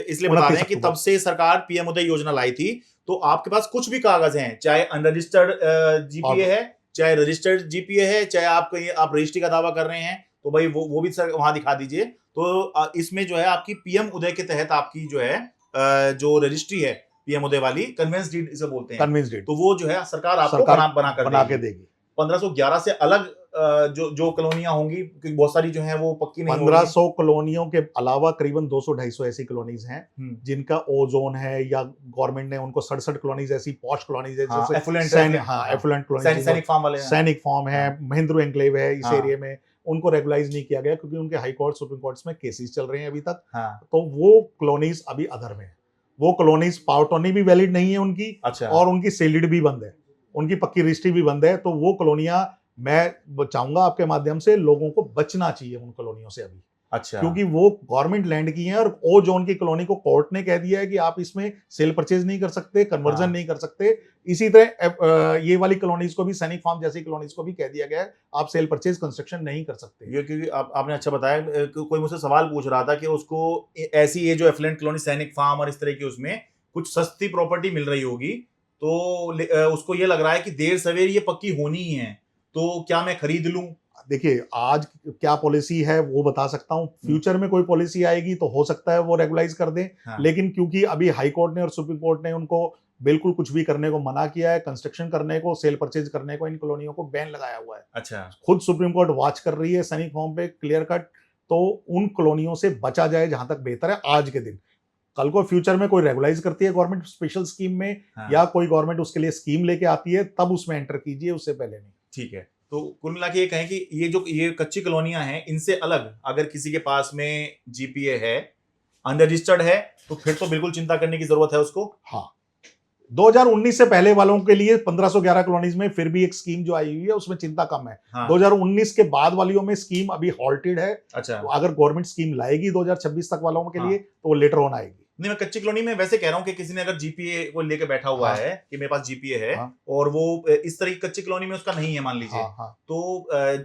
A: इसलिए बता रहे हैं कि तब से सरकार पीएम उदय योजना लाई थी, तो आपके पास कुछ भी कागज हैं, चाहे अनरजिस्टर्ड जीपीए है, चाहे रजिस्टर्ड जीपीए है, चाहे आप रजिस्ट्री का दावा कर रहे हैं, तो भाई वो भी सर वहां दिखा दीजिए। तो इसमें जो है आपकी पीएम उदय के तहत आपकी जो है जो रजिस्ट्री है पीएम उदय वाली, कन्वेंस डीड इसे बोलते हैं,
B: कन्वेंस डीड,
A: तो वो जो है सरकार आपको बना के देगी। 1511 से अलग जो कॉलोनियां होंगी, क्योंकि बहुत सारी जो हैं वो पक्की नहीं होंगी।
B: 1500 कॉलोनियों के अलावा करीबन 200-250 ऐसी कॉलोनीज हैं जिनका ओ जोन है, या गवर्नमेंट ने उनको 67 कॉलोनीज ऐसी पॉश कॉलोनीज है, जैसे एफुलेंट कॉलोनी,
A: सैनिक फार्म वाले,
B: सैनिक फार्म है, महिंद्रा एन्क्लेव है, इस एरिया में उनको रेगुलाइज नहीं किया गया क्योंकि उनके हाई कोर्ट सुप्रीम कोर्ट्स में केसेस चल रहे हैं अभी तक। तो वो कॉलोनीज अभी अधर में है, वो कॉलोनीज पावर टर्नी भी वैलिड नहीं है उनकी।
A: अच्छा। और
B: उनकी सेलिड भी बंद है, उनकी पक्की रजिस्ट्री भी बंद है। तो वो कॉलोनियां, मैं चाहूंगा आपके माध्यम से लोगों को बचना चाहिए उन कॉलोनियों से अभी।
A: अच्छा।
B: क्योंकि वो गवर्नमेंट लैंड की हैं, और ओ जोन की कॉलोनी को कोर्ट ने कह दिया है कि आप इसमें सेल परचेज नहीं कर सकते, कन्वर्जन नहीं कर सकते। इसी तरह ये वाली कॉलोनीज को भी, सैनिक फार्म जैसी कॉलोनीज को भी कह दिया गया है आप सेल परचेज कंस्ट्रक्शन नहीं कर सकते।
A: ये क्योंकि आपने अच्छा बताया, कोई मुझसे सवाल पूछ रहा था कि उसको ऐसी ये जो एफ्लुएंट कॉलोनी, सैनिक फार्म और इस तरह की, उसमें कुछ सस्ती प्रॉपर्टी मिल रही होगी, तो उसको ये लग रहा है कि देर सवेर ये पक्की होनी ही है, तो क्या मैं खरीद लूं?
B: देखिए, आज क्या पॉलिसी है वो बता सकता हूं, फ्यूचर में कोई पॉलिसी आएगी तो हो सकता है वो रेगुलाइज कर दें। हाँ। लेकिन क्योंकि अभी हाई कोर्ट ने और सुप्रीम कोर्ट ने उनको बिल्कुल कुछ भी करने को मना किया है, कंस्ट्रक्शन करने को, सेल परचेज करने को, इन कॉलोनियों को बैन लगाया हुआ है।
A: अच्छा।
B: खुद सुप्रीम कोर्ट वॉच कर रही है सैनिक फॉर्म पे क्लियर कट, तो उन कॉलोनियों से बचा जाए जहां तक बेहतर है आज के दिन। कल को फ्यूचर में कोई रेगुलाइज करती है गवर्नमेंट स्पेशल स्कीम में, हाँ। या कोई गवर्नमेंट उसके लिए स्कीम लेके आती है, तब उसमें एंटर कीजिए, उससे पहले नहीं।
A: ठीक है। तो कुल मिला के ये कहें कि ये कच्ची कॉलोनियां हैं, इनसे अलग अगर किसी के पास में जीपीए है, अनरजिस्टर्ड है, तो फिर तो बिल्कुल चिंता करने की जरूरत है उसको।
B: हाँ, 2019 से पहले वालों के लिए 1511 कॉलोनीज में फिर भी एक स्कीम जो आई हुई है उसमें चिंता कम है।
A: हाँ।
B: 2019 के बाद वालियों में स्कीम अभी हॉल्टेड है।
A: अच्छा।
B: तो अगर गवर्नमेंट स्कीम लाएगी 2026 तक वालों के
A: हाँ।
B: लिए तो वो लेटर ऑन आएगी।
A: नहीं, मैं कच्ची कॉलोनी में वैसे कह रहा हूँ कि किसी ने अगर जीपीए को लेके बैठा हुआ
B: हाँ।
A: है कि मेरे पास जीपीए है,
B: हाँ।
A: और वो इस तरह की कच्ची कॉलोनी में उसका नहीं है मान लीजिए,
B: हाँ, हाँ।
A: तो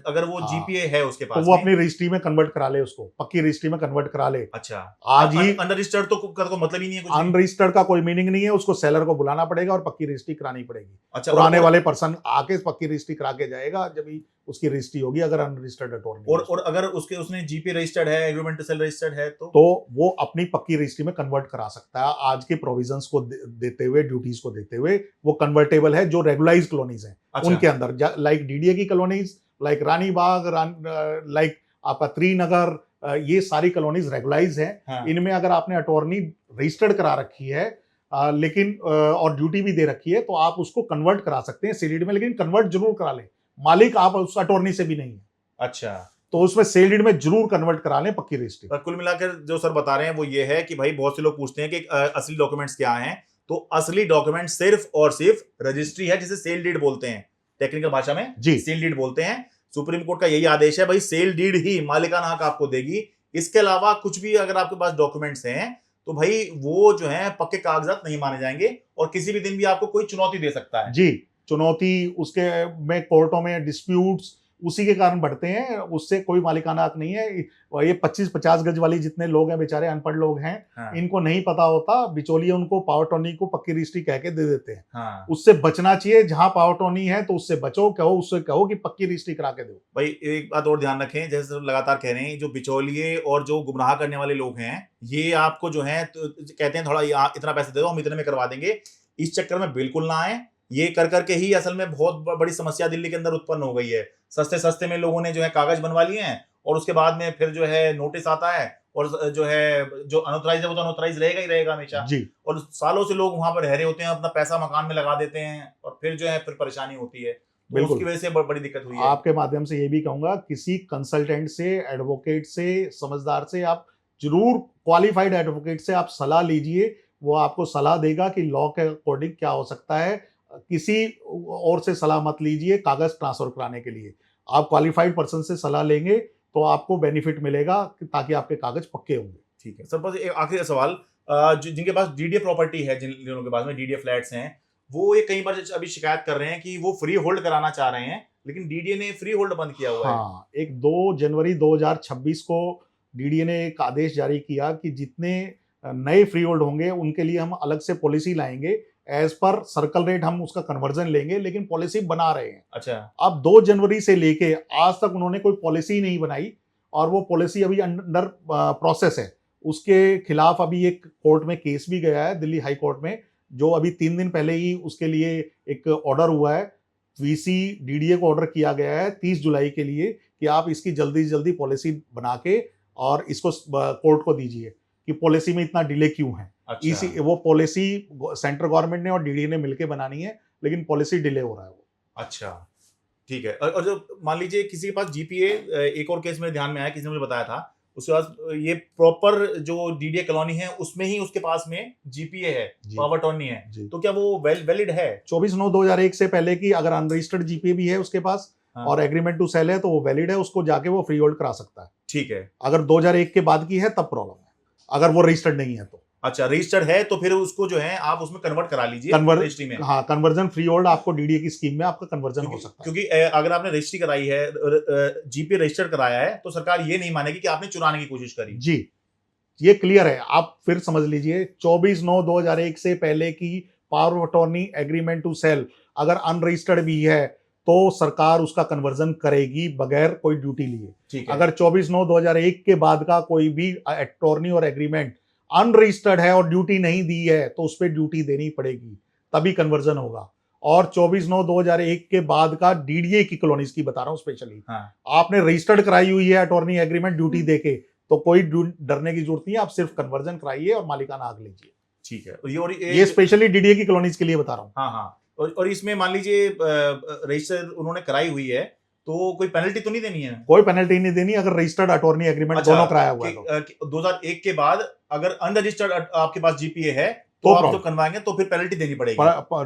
A: अगर वो
B: हाँ।
A: जीपीए है उसके
B: तो
A: पास
B: वो
A: में,
B: अपनी रजिस्ट्री में कन्वर्ट करा ले, उसको पक्की रजिस्ट्री में कन्वर्ट करा ले।
A: अच्छा,
B: आज ही
A: अनरजिस्टर्ड तो का तो मतलब ही नहीं है कुछ भी।
B: अनरजिस्टर्ड का कोई मीनिंग नहीं है, उसको सेलर को बुलाना पड़ेगा और पक्की रजिस्ट्री करानी पड़ेगी।
A: अच्छा,
B: पुराने वाले पर्सन आके पक्की रजिस्ट्री करा के जाएगा जब ही उसकी रजिस्ट्री होगी, अगर अनरजिस्टर्ड अटॉर्नी
A: और अगर उसने जीपी रजिस्टर्ड है, एग्रीमेंट टू सेल रजिस्टर्ड है,
B: तो वो अपनी पक्की रजिस्ट्री में कन्वर्ट करा सकता है। आज के प्रोविजंस को देते हुए, ड्यूटीज को देते हुए वो कन्वर्टेबल है जो रेगुलाइज कॉलोनीज हैं।
A: अच्छा।
B: उनके अंदर लाइक डीडीए की कॉलोनीज, लाइक रानी बाग, लाइक आपका त्रिनगर, ये सारी कॉलोनीज रेगुलाइज हैं।
A: हाँ।
B: इनमें अगर आपने अटॉर्नी रजिस्टर्ड करा रखी है लेकिन और ड्यूटी भी दे रखी है तो आप उसको कन्वर्ट करा सकते हैं सील डीड में, लेकिन कन्वर्ट जरूर करा लें। मालिक आप उस अटॉर्नी से भी नहीं है।
A: अच्छा,
B: तो उसमें सेल डीड में जरूर कन्वर्ट करा लें पक्की रजिस्ट्री।
A: पर कुल मिलाकर जो सर बता रहे हैं वो ये है कि भाई बहुत से लोग पूछते हैं कि असली डॉक्यूमेंट्स क्या हैं, तो असली डॉक्यूमेंट सिर्फ और सिर्फ रजिस्ट्री है, जिसे सेल डीड बोलते हैं टेक्निकल भाषा में,
B: जी।
A: सेल डीड बोलते हैं। सुप्रीम कोर्ट का यही आदेश है भाई, सेल डीड ही मालिकाना हक आपको देगी। इसके अलावा कुछ भी अगर आपके पास डॉक्यूमेंट्स हैं तो भाई वो जो है पक्के कागजात नहीं माने जाएंगे, और किसी भी दिन भी आपको कोई चुनौती दे सकता है।
B: जी, चुनौती उसके में कोर्टों में डिस्प्यूट्स उसी के कारण बढ़ते हैं, उससे कोई मालिकाना हक नहीं है। ये 25-50 गज वाली जितने लोग हैं बेचारे अनपढ़ लोग हैं,
A: हाँ।
B: इनको नहीं पता होता, बिचौलिए उनको पावर टॉनी को पक्की रजिस्ट्री कह के दे देते हैं।
A: हाँ।
B: उससे बचना चाहिए। जहां पावर टॉनी है तो उससे बचो, कहो उससे कहो कि पक्की रजिस्ट्री करा के दो।
A: भाई एक बात और ध्यान रखें, जैसे लगातार कह रहे हैं, जो बिचौलिए और जो गुमराह करने वाले लोग हैं, ये आपको जो है तो कहते हैं थोड़ा इतना पैसे दे दो, हम इतने में करवा देंगे, इस चक्कर में बिल्कुल ना आए। ये कर करके ही असल में बहुत बड़ी समस्या दिल्ली के अंदर उत्पन्न हो गई है। सस्ते सस्ते में लोगों ने जो है कागज बनवा लिए हैं, और उसके बाद में फिर जो है नोटिस आता है, और जो है जो अनऑथराइज है वो तो अनऑथराइज रहेगा ही रहेगा हमेशा।
B: जी।
A: और सालों से लोग वहां पर रह रहे होते हैं, अपना पैसा मकान में लगा देते हैं, और फिर जो है फिर परेशानी होती है, तो
B: बिल्कुल।
A: उसकी वजह से बड़ी दिक्कत हुई है।
B: आपके माध्यम से ये भी कहूंगा, किसी कंसल्टेंट से, एडवोकेट से, समझदार से आप जरूर, क्वालिफाइड एडवोकेट से आप सलाह लीजिए। वो आपको सलाह देगा कि लॉ के अकॉर्डिंग क्या हो सकता है। किसी और से सलाह मत लीजिए कागज ट्रांसफर कराने के लिए। आप क्वालिफाइड पर्सन से सलाह लेंगे तो आपको बेनिफिट मिलेगा, ताकि आपके कागज पक्के होंगे।
A: ठीक है सर, बस एक आखिरी सवाल, जिनके पास डीडीए प्रॉपर्टी है, जिन लोगों के पास में डीडीए फ्लैट्स हैं, वो ये कई बार अभी शिकायत कर रहे हैं कि वो फ्री होल्ड कराना चाह रहे हैं, लेकिन डीडीए ने फ्री होल्ड बंद किया हुआ है।
B: हाँ, एक 2 जनवरी 2026 को डीडीए ने एक आदेश जारी किया कि जितने नए फ्री होल्ड होंगे उनके लिए हम अलग से पॉलिसी लाएंगे, एज पर सर्कल रेट हम उसका कन्वर्जन लेंगे, लेकिन पॉलिसी बना रहे हैं।
A: अच्छा।
B: अब 2 जनवरी से लेके आज तक उन्होंने कोई पॉलिसी नहीं बनाई, और वो पॉलिसी अभी अंडर प्रोसेस है। उसके खिलाफ अभी एक कोर्ट में केस भी गया है, दिल्ली हाई कोर्ट में, जो अभी 3 दिन पहले ही उसके लिए एक ऑर्डर हुआ है। वीसी डीडीए को ऑर्डर किया गया है 30 जुलाई के लिए कि आप इसकी जल्दी से जल्दी पॉलिसी बना के और इसको कोर्ट को दीजिए कि पॉलिसी में इतना डिले क्यों है।
A: अच्छा।
B: इसी वो पॉलिसी सेंट्रल गवर्नमेंट ने और डीडीए ने मिलकर बनानी है, लेकिन पॉलिसी डिले हो रहा है वो।
A: अच्छा, ठीक है। और जो मान लीजिए किसी के पास जीपीए, एक और केस में ध्यान में आया, किसी ने मुझे बताया था, उसके पास ये प्रॉपर जो डीडीए कॉलोनी है उसमें ही उसके पास में जीपीए है, पावर टॉर्नी है, तो क्या वो वैलिड है?
B: 24/9/2001 से पहले की अगर अनरजिस्टर्ड जीपीए भी है उसके पास,
A: हाँ।
B: और एग्रीमेंट टू सेल है तो वो वैलिड है, उसको जाके वो फ्री होल्ड करा सकता है।
A: ठीक है।
B: अगर 2001 के बाद की है तब प्रॉब्लम है, अगर वो रजिस्टर्ड नहीं है तो।
A: अच्छा, रजिस्टर्ड है तो फिर उसको जो है आप उसमें कन्वर्ट करा लीजिए रजिस्ट्री में।
B: हाँ, कन्वर्जन फ्री होल्ड आपको डीडीए की स्कीम में आपका कन्वर्जन हो सकता है।
A: क्योंकि अगर आपने रजिस्ट्री कराई है, जीपी रजिस्टर्ड कराया है, तो सरकार ये नहीं मानेगी कि आपने चुराने की कोशिश करी।
B: जी, ये क्लियर है। आप फिर समझ लीजिए, 24/9/2001 से पहले की power of attorney, agreement to sell अगर अनरजिस्टर्ड भी है तो सरकार उसका कन्वर्जन करेगी बगैर कोई ड्यूटी लिए।
A: ठीक है।
B: अगर 24/9/2001 के बाद का कोई भी अटॉर्नी और एग्रीमेंट अनरजिस्टर्ड है और ड्यूटी नहीं दी है तो उस पर ड्यूटी देनी पड़ेगी, तभी कन्वर्जन होगा। और 24/9/2001 के बाद का डीडीए की कॉलोनीज की बता रहा हूं स्पेशली,
A: हाँ।
B: आपने रजिस्टर्ड कराई हुई है अटॉर्नी एग्रीमेंट ड्यूटी देके, तो कोई डरने की जरूरत नहीं है। आप सिर्फ कन्वर्जन कराइए और मालिकाना हक लीजिए।
A: ठीक है। और
B: ये स्पेशली डीडीए की कॉलोनीज के लिए बता रहा हूँ।
A: हाँ हाँ। और इसमें मान लीजिए रजिस्टर उन्होंने कराई हुई है, तो कोई पेनल्टी तो नहीं देनी है?
B: कोई पेनल्टी नहीं देनी अगर रजिस्टर्ड अटॉर्नी एग्रीमेंट दोनों कराया हुआ है तो।
A: 2001 के बाद अगर अनरजिस्टर्ड आपके पास जीपीए है तो
B: तो
A: आप
B: problem।
A: जो बनवाएंगे तो फिर पेनल्टी देनी पड़ेगी,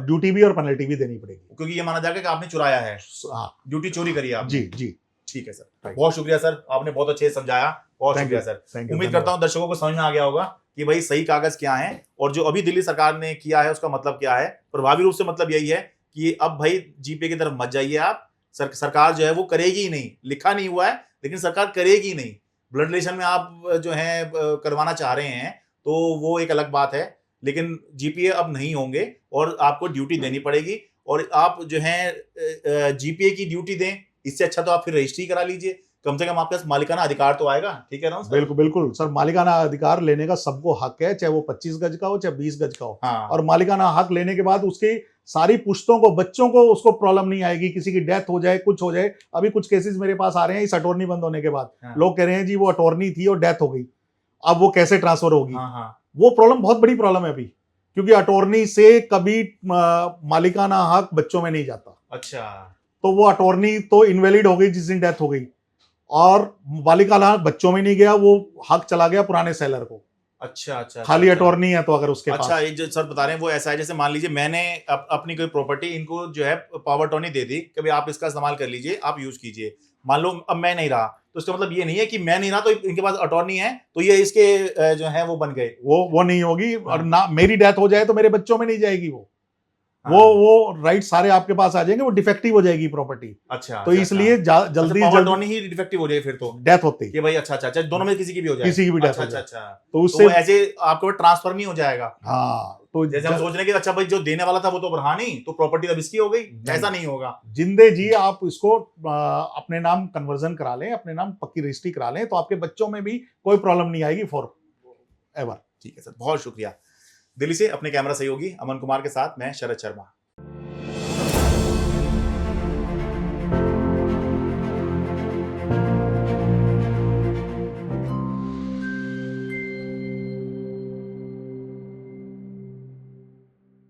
B: ड्यूटी भी और पेनल्टी भी देनी पड़ेगी।
A: क्योंकि ये माना जाएगा कि आपने चुराया है,
B: हाँ
A: ड्यूटी चोरी करी है आपने।
B: जी जी।
A: ठीक है सर,
B: Right.
A: बहुत शुक्रिया सर, आपने बहुत अच्छे से समझाया, बहुत
B: Thank
A: शुक्रिया
B: you,
A: सर।
B: thank you,
A: उम्मीद
B: धन्यवाद।
A: करता हूं दर्शकों को समझ में आ गया होगा कि भाई सही कागज क्या है और जो अभी दिल्ली सरकार ने किया है उसका मतलब क्या है। प्रभावी रूप से मतलब यही है कि अब भाई जीपे की तरफ मत जाइए आप, सरकार जो है वो करेगी ही नहीं, लिखा नहीं हुआ है लेकिन सरकार करेगी नहीं। ब्लड रिलेशन में आप जो है करवाना चाह रहे हैं तो वो एक अलग बात है, लेकिन जीपीए अब नहीं होंगे और आपको ड्यूटी देनी पड़ेगी। और आप जो है जीपीए की ड्यूटी दें, इससे अच्छा तो आप फिर रजिस्ट्री करा लीजिए, कम से कम आपके पास मालिकाना अधिकार तो आएगा। ठीक है ना सर?
B: बिल्कुल बिल्कुल सर, मालिकाना अधिकार लेने का सबको हक है, चाहे वो 25 गज का हो चाहे 20 गज का हो।
A: हाँ।
B: और मालिकाना हक लेने के बाद उसकी सारी पुश्तों को, बच्चों को उसको प्रॉब्लम नहीं आएगी, किसी की डेथ हो जाए, कुछ हो जाए। अभी कुछ केसेस मेरे पास आ रहे हैं इस अटॉर्नी बंद होने के बाद।
A: हाँ।
B: लोग कह रहे हैं जी वो अटॉर्नी थी और डेथ हो गई, अब वो कैसे ट्रांसफर होगी।
A: हाँ हाँ।
B: वो प्रॉब्लम बहुत बड़ी प्रॉब्लम है अभी, क्योंकि अटॉर्नी से कभी मालिकाना हक बच्चों में नहीं जाता।
A: अच्छा।
B: तो वो अटॉर्नी तो इनवैलिड हो गई जिस दिन डेथ हो गई, और मालिकाना हक बच्चों में नहीं गया, वो हक चला गया पुराने सेलर को।
A: अच्छा अच्छा।
B: खाली
A: अच्छा,
B: अटॉर्नी है तो अगर उसके
A: अच्छा,
B: पास।
A: ये जो सर बता रहे हैं वो ऐसा है जैसे मान लीजिए मैंने अपनी कोई प्रॉपर्टी इनको जो है पावर टर्नी दे दी कि भाई आप इसका इस्तेमाल कर लीजिए, आप यूज कीजिए। मान लो अब मैं नहीं रहा तो इसका मतलब ये नहीं है कि मैं नहीं रहा तो इनके पास अटॉर्नी है तो ये इसके जो है वो बन गए।
B: वो नहीं होगी।
A: हाँ।
B: और ना मेरी डेथ हो जाए तो मेरे बच्चों में नहीं जाएगी वो।
A: हाँ।
B: वो राइट सारे आपके पास आ जाएंगे, वो डिफेक्टिव हो जाएगी प्रॉपर्टी।
A: अच्छा।
B: तो
A: अच्छा,
B: इसलिए
A: अच्छा।
B: जल्दी
A: पावर
B: जल्दी
A: टर्नी ही डिफेक्टिव हो जाए फिर तो,
B: डेथ होती है,
A: कि भाई अच्छा अच्छा अच्छा दोनों में किसी की भी हो जाए,
B: किसी की भी डेथ
A: अच्छा
B: हो
A: अच्छा
B: जाए।
A: अच्छा,
B: तो
A: तो
B: उससे
A: वो ऐसे आपके पास ट्रांसफर नहीं हो जाएगा।
B: हाँ, तो
A: जैसे हम सोच रहे हैं कि अच्छा भाई जो देने वाला था वो तो रहा नहीं तो प्रॉपर्टी अब इसकी हो गई,
B: नहीं।
A: ऐसा नहीं होगा।
B: जिंदे जी आप इसको अपने नाम कन्वर्जन करा लें, अपने नाम पक्की रजिस्ट्री करा लें, तो आपके बच्चों में भी कोई प्रॉब्लम नहीं आएगी फॉर एवर।
A: ठीक है सर, बहुत शुक्रिया। दिल्ली से अपने कैमरा सहयोगी अमन कुमार के साथ मैं शरद शर्मा।